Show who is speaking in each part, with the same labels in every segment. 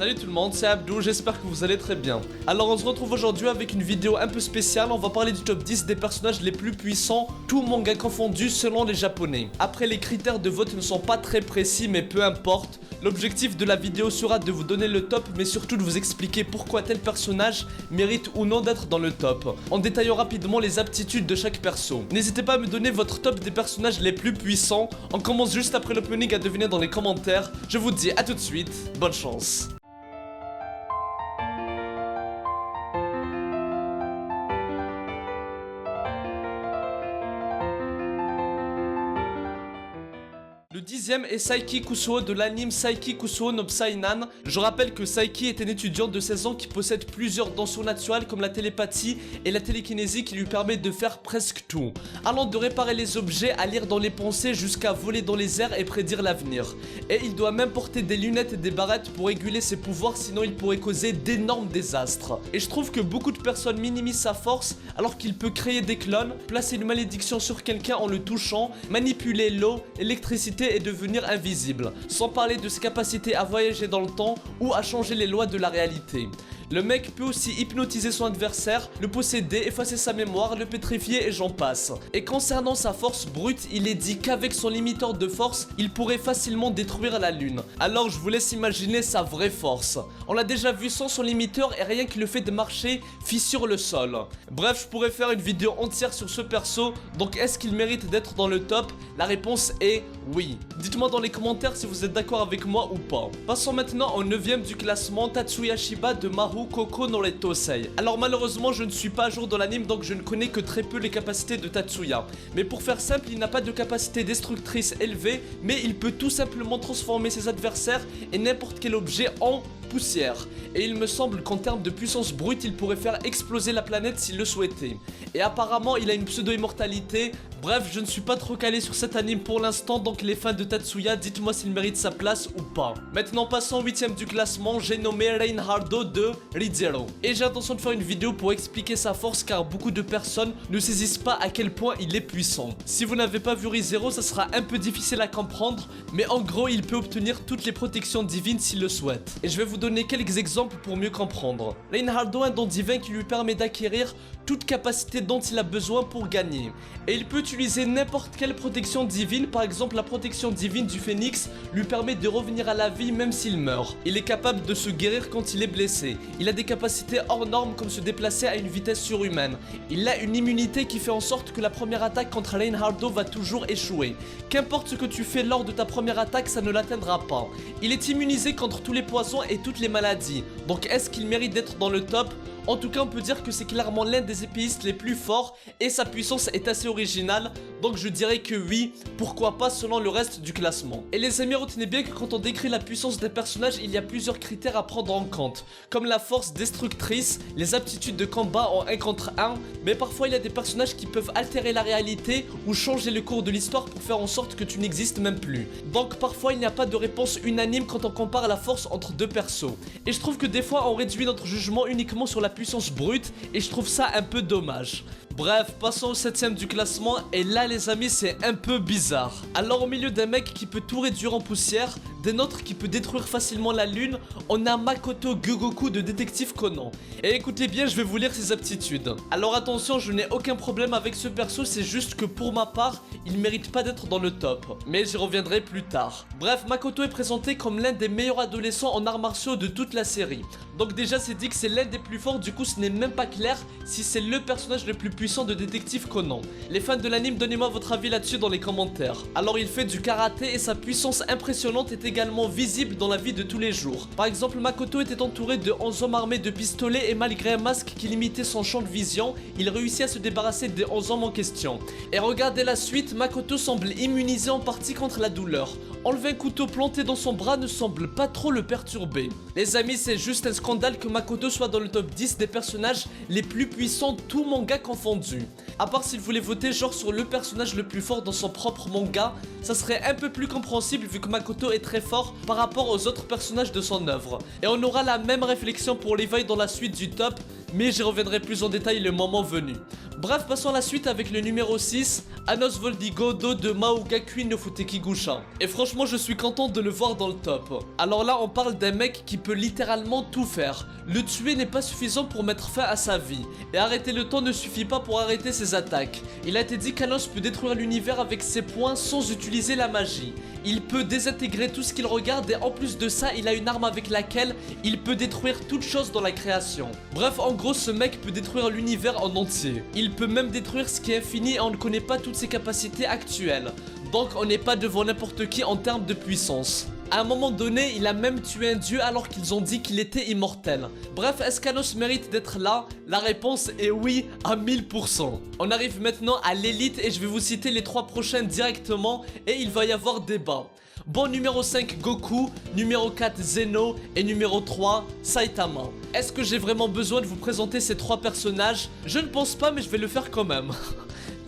Speaker 1: Salut tout le monde, c'est Abdou, j'espère que vous allez très bien. Alors on se retrouve aujourd'hui avec une vidéo un peu spéciale, on va parler du top 10 des personnages les plus puissants, tout manga confondu selon les japonais. Après les critères de vote ne sont pas très précis mais peu importe, l'objectif de la vidéo sera de vous donner le top mais surtout de vous expliquer pourquoi tel personnage mérite ou non d'être dans le top, en détaillant rapidement les aptitudes de chaque perso. N'hésitez pas à me donner votre top des personnages les plus puissants, on commence juste après l'opening à deviner dans les commentaires, je vous dis à tout de suite, bonne chance. Le dixième est Saiki Kusuo de l'anime Saiki Kusuo no Psy-nan. Je rappelle que Saiki est un étudiant de 16 ans qui possède plusieurs dons surnaturels comme la télépathie et la télékinésie qui lui permet de faire presque tout. Allant de réparer les objets à lire dans les pensées jusqu'à voler dans les airs et prédire l'avenir. Et il doit même porter des lunettes et des barrettes pour réguler ses pouvoirs sinon il pourrait causer d'énormes désastres. Et je trouve que beaucoup de personnes minimisent sa force alors qu'il peut créer des clones, placer une malédiction sur quelqu'un en le touchant, manipuler l'eau, l'électricité et devenir invisible, sans parler de ses capacités à voyager dans le temps ou à changer les lois de la réalité. Le mec peut aussi hypnotiser son adversaire, le posséder, effacer sa mémoire, le pétrifier et j'en passe. Et concernant sa force brute, il est dit qu'avec son limiteur de force, il pourrait facilement détruire la lune. Alors je vous laisse imaginer sa vraie force. On l'a déjà vu sans son limiteur et rien que le fait de marcher fissure le sol. Bref, je pourrais faire une vidéo entière sur ce perso, donc est-ce qu'il mérite d'être dans le top? La réponse est oui. Dites-moi dans les commentaires si vous êtes d'accord avec moi ou pas. Passons maintenant au 9ème du classement, Tatsuya Shiba de Maru Koko no Retosei. Alors malheureusement je ne suis pas à jour dans l'anime donc je ne connais que très peu les capacités de Tatsuya. Mais pour faire simple, il n'a pas de capacité destructrice élevée, mais il peut tout simplement transformer ses adversaires et n'importe quel objet en poussière. Et il me semble qu'en termes de puissance brute, il pourrait faire exploser la planète s'il le souhaitait. Et apparemment, il a une pseudo-immortalité. Bref, je ne suis pas trop calé sur cet anime pour l'instant, donc les fans de Tatsuya, dites-moi s'il mérite sa place ou pas. Maintenant, passons au 8ème du classement, j'ai nommé Reinhardo de Re:Zero. Et j'ai l'intention de faire une vidéo pour expliquer sa force car beaucoup de personnes ne saisissent pas à quel point il est puissant. Si vous n'avez pas vu Re:Zero, ça sera un peu difficile à comprendre, mais en gros, il peut obtenir toutes les protections divines s'il le souhaite. Et je vais vous donner quelques exemples pour mieux comprendre. Reinhardo a un don divin qui lui permet d'acquérir toute capacité dont il a besoin pour gagner. Et il peut utiliser n'importe quelle protection divine, par exemple la protection divine du phénix lui permet de revenir à la vie même s'il meurt. Il est capable de se guérir quand il est blessé. Il a des capacités hors normes comme se déplacer à une vitesse surhumaine. Il a une immunité qui fait en sorte que la première attaque contre Reinhardo va toujours échouer. Qu'importe ce que tu fais lors de ta première attaque, ça ne l'atteindra pas. Il est immunisé contre tous les poisons et toutes les maladies. Donc est-ce qu'il mérite d'être dans le top ? En tout cas, on peut dire que c'est clairement l'un des épéistes les plus forts et sa puissance est assez originale, donc je dirais que oui, pourquoi pas selon le reste du classement. Et les amis, retenez bien que quand on décrit la puissance des personnages, il y a plusieurs critères à prendre en compte, comme la force destructrice, les aptitudes de combat en 1 contre 1, mais parfois il y a des personnages qui peuvent altérer la réalité ou changer le cours de l'histoire pour faire en sorte que tu n'existes même plus. Donc parfois il n'y a pas de réponse unanime quand on compare la force entre deux persos. Et je trouve que des fois on réduit notre jugement uniquement sur la puissance brute et je trouve ça un peu dommage. Bref, passons au 7ème du classement et là les amis c'est un peu bizarre. Alors au milieu d'un mec qui peut tout réduire en poussière, d'un autre qui peut détruire facilement la lune, on a Makoto Gogoku de Détective Conan. Et écoutez bien, je vais vous lire ses aptitudes. Alors attention, je n'ai aucun problème avec ce perso, c'est juste que pour ma part, il mérite pas d'être dans le top. Mais j'y reviendrai plus tard. Bref, Makoto est présenté comme l'un des meilleurs adolescents en arts martiaux de toute la série. Donc déjà c'est dit que c'est l'un des plus forts, du coup ce n'est même pas clair si c'est le personnage le plus puissant de Détective Conan. Les fans de l'anime, donnez-moi votre avis là-dessus dans les commentaires. Alors il fait du karaté et sa puissance impressionnante est également visible dans la vie de tous les jours. Par exemple, Makoto était entouré de 11 hommes armés de pistolets et malgré un masque qui limitait son champ de vision, il réussit à se débarrasser des 11 hommes en question. Et regardez la suite, Makoto semble immunisé en partie contre la douleur. Enlever un couteau planté dans son bras ne semble pas trop le perturber. Les amis, c'est juste un scandale que Makoto soit dans le top 10 des personnages les plus puissants, tout manga confondu. À part s'il voulait voter genre sur le personnage le plus fort dans son propre manga, ça serait un peu plus compréhensible vu que Makoto est très fort par rapport aux autres personnages de son œuvre. Et on aura la même réflexion pour Levi dans la suite du top, mais j'y reviendrai plus en détail le moment venu. Bref, passons à la suite avec le numéro 6, Anos Voldigodo de Maogakui no Futekigusha. Et franchement, je suis content de le voir dans le top. Alors là, on parle d'un mec qui peut littéralement tout faire. Le tuer n'est pas suffisant pour mettre fin à sa vie. Et arrêter le temps ne suffit pas pour arrêter ses attaques. Il a été dit qu'Anos peut détruire l'univers avec ses poings sans utiliser la magie. Il peut désintégrer tout ce qu'il regarde et en plus de ça, il a une arme avec laquelle il peut détruire toute chose dans la création. Bref, en gros, ce mec peut détruire l'univers en entier. Il peut même détruire ce qui est infini et on ne connaît pas toutes ses capacités actuelles. Donc on n'est pas devant n'importe qui en termes de puissance. À un moment donné, il a même tué un dieu alors qu'ils ont dit qu'il était immortel. Bref, est-ce qu'Anos mérite d'être là? La réponse est oui à 1000%. On arrive maintenant à l'élite et je vais vous citer les 3 prochains directement et il va y avoir débat. Bon, numéro 5 Goku, numéro 4 Zeno et numéro 3 Saitama. Est-ce que j'ai vraiment besoin de vous présenter ces 3 personnages? Je ne pense pas, mais je vais le faire quand même.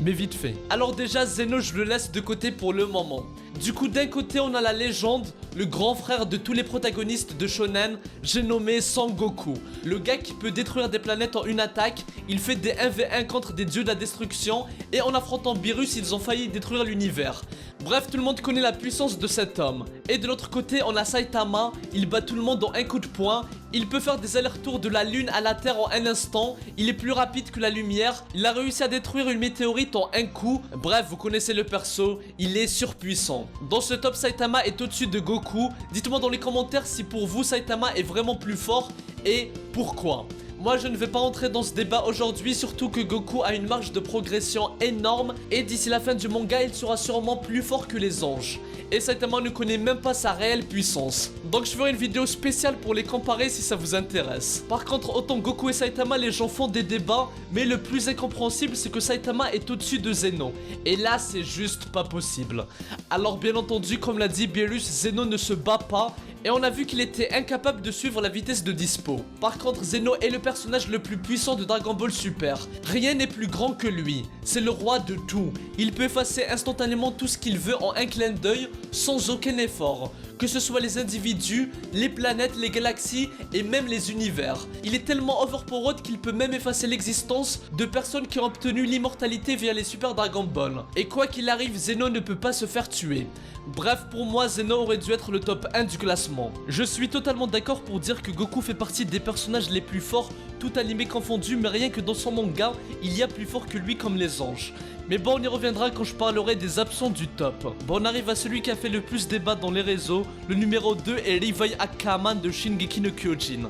Speaker 1: Mais vite fait. Alors déjà, Zeno, je le laisse de côté pour le moment. Du coup, d'un côté, on a la légende, le grand frère de tous les protagonistes de Shonen, j'ai nommé Sangoku. Le gars qui peut détruire des planètes en une attaque, il fait des 1v1 contre des dieux de la destruction, et en affrontant Beerus, ils ont failli détruire l'univers. Bref, tout le monde connaît la puissance de cet homme. Et de l'autre côté, on a Saitama, il bat tout le monde en un coup de poing, il peut faire des allers-retours de la lune à la terre en un instant, il est plus rapide que la lumière, il a réussi à détruire une météorite en un coup, bref, vous connaissez le perso, il est surpuissant. Dans ce top, Saitama est au-dessus de Goku, dites-moi dans les commentaires si pour vous Saitama est vraiment plus fort et pourquoi. Moi je ne vais pas entrer dans ce débat aujourd'hui, surtout que Goku a une marge de progression énorme et d'ici la fin du manga il sera sûrement plus fort que les anges. Et Saitama ne connaît même pas sa réelle puissance. Donc je ferai une vidéo spéciale pour les comparer si ça vous intéresse. Par contre, autant Goku et Saitama, les gens font des débats, mais le plus incompréhensible c'est que Saitama est au-dessus de Zeno. Et là c'est juste pas possible. Alors bien entendu, comme l'a dit Beerus, Zeno ne se bat pas. Et on a vu qu'il était incapable de suivre la vitesse de dispo. Par contre, Zeno est le personnage le plus puissant de Dragon Ball Super. Rien n'est plus grand que lui. C'est le roi de tout. Il peut effacer instantanément tout ce qu'il veut en un clin d'œil sans aucun effort. Que ce soit les individus, les planètes, les galaxies et même les univers. Il est tellement overpowered qu'il peut même effacer l'existence de personnes qui ont obtenu l'immortalité via les Super Dragon Ball. Et quoi qu'il arrive, Zeno ne peut pas se faire tuer. Bref, pour moi, Zeno aurait dû être le top 1 du classement. Je suis totalement d'accord pour dire que Goku fait partie des personnages les plus forts, tout animé confondu, mais rien que dans son manga, il y a plus fort que lui comme les anges. Mais bon, on y reviendra quand je parlerai des absents du top. Bon, on arrive à celui qui a fait le plus débat dans les réseaux. Le numéro 2 est Levi Akaman de Shingeki no Kyojin.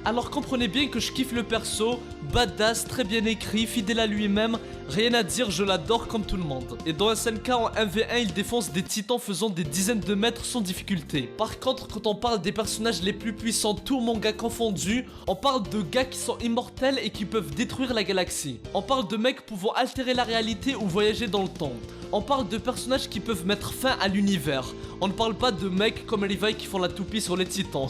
Speaker 1: Alors comprenez bien que je kiffe le perso, badass, très bien écrit, fidèle à lui-même, rien à dire, je l'adore comme tout le monde. Et dans SNK en 1v1, il défonce des titans faisant des dizaines de mètres sans difficulté. Par contre, quand on parle des personnages les plus puissants, tout manga confondu, on parle de gars qui sont immortels et qui peuvent détruire la galaxie. On parle de mecs pouvant altérer la réalité ou voyager dans le temps. On parle de personnages qui peuvent mettre fin à l'univers. On ne parle pas de mecs comme Levi qui font la toupie sur les titans.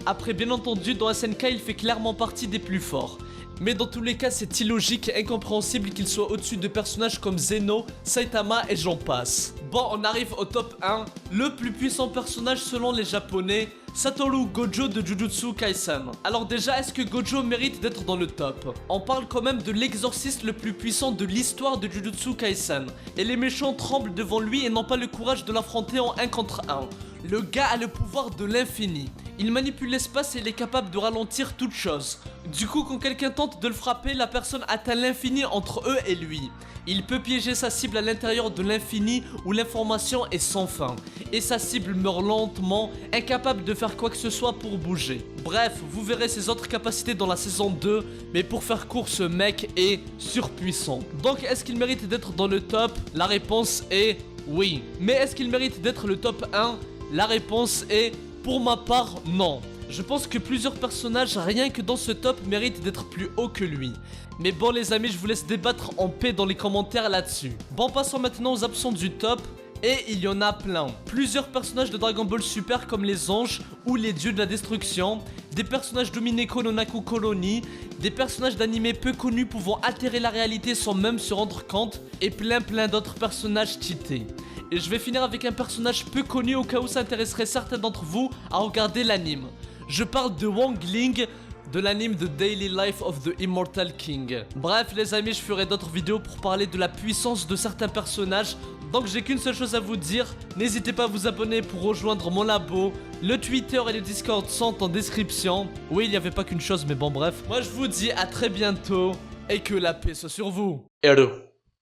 Speaker 1: Après, bien entendu, dans SNK, il fait clairement partie des plus forts. Mais dans tous les cas, c'est illogique et incompréhensible qu'il soit au-dessus de personnages comme Zeno, Saitama et j'en passe. Bon, on arrive au top 1, le plus puissant personnage selon les japonais, Satoru Gojo de Jujutsu Kaisen. Alors déjà, est-ce que Gojo mérite d'être dans le top? On parle quand même de l'exorciste le plus puissant de l'histoire de Jujutsu Kaisen. Et les méchants tremblent devant lui et n'ont pas le courage de l'affronter en 1 contre 1. Le gars a le pouvoir de l'infini. Il manipule l'espace et il est capable de ralentir toute chose. Du coup, quand quelqu'un tente de le frapper, la personne atteint l'infini entre eux et lui. Il peut piéger sa cible à l'intérieur de l'infini où l'information est sans fin. Et sa cible meurt lentement, incapable de faire quoi que ce soit pour bouger. Bref, vous verrez ses autres capacités dans la saison 2, mais pour faire court, ce mec est surpuissant. Donc, est-ce qu'il mérite d'être dans le top? La réponse est oui. Mais est-ce qu'il mérite d'être le top 1? La réponse est, pour ma part, non. Je pense que plusieurs personnages, rien que dans ce top, méritent d'être plus haut que lui. Mais bon les amis, je vous laisse débattre en paix dans les commentaires là-dessus. Bon, passons maintenant aux absents du top. Et il y en a plein. Plusieurs personnages de Dragon Ball Super comme les anges ou les dieux de la destruction, des personnages d'Omineko no Naku Colony, des personnages d'animés peu connus pouvant altérer la réalité sans même se rendre compte, et plein d'autres personnages cheatés. Et je vais finir avec un personnage peu connu au cas où ça intéresserait certains d'entre vous à regarder l'anime. Je parle de Wang Ling de l'anime The Daily Life of the Immortal King. Bref les amis, je ferai d'autres vidéos pour parler de la puissance de certains personnages. Donc j'ai qu'une seule chose à vous dire, n'hésitez pas à vous abonner pour rejoindre mon labo. Le Twitter et le Discord sont en description. Oui, il n'y avait pas qu'une chose, mais bon bref. Moi je vous dis à très bientôt et que la paix soit sur vous.
Speaker 2: Ero,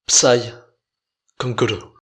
Speaker 2: Psy, Kankuro.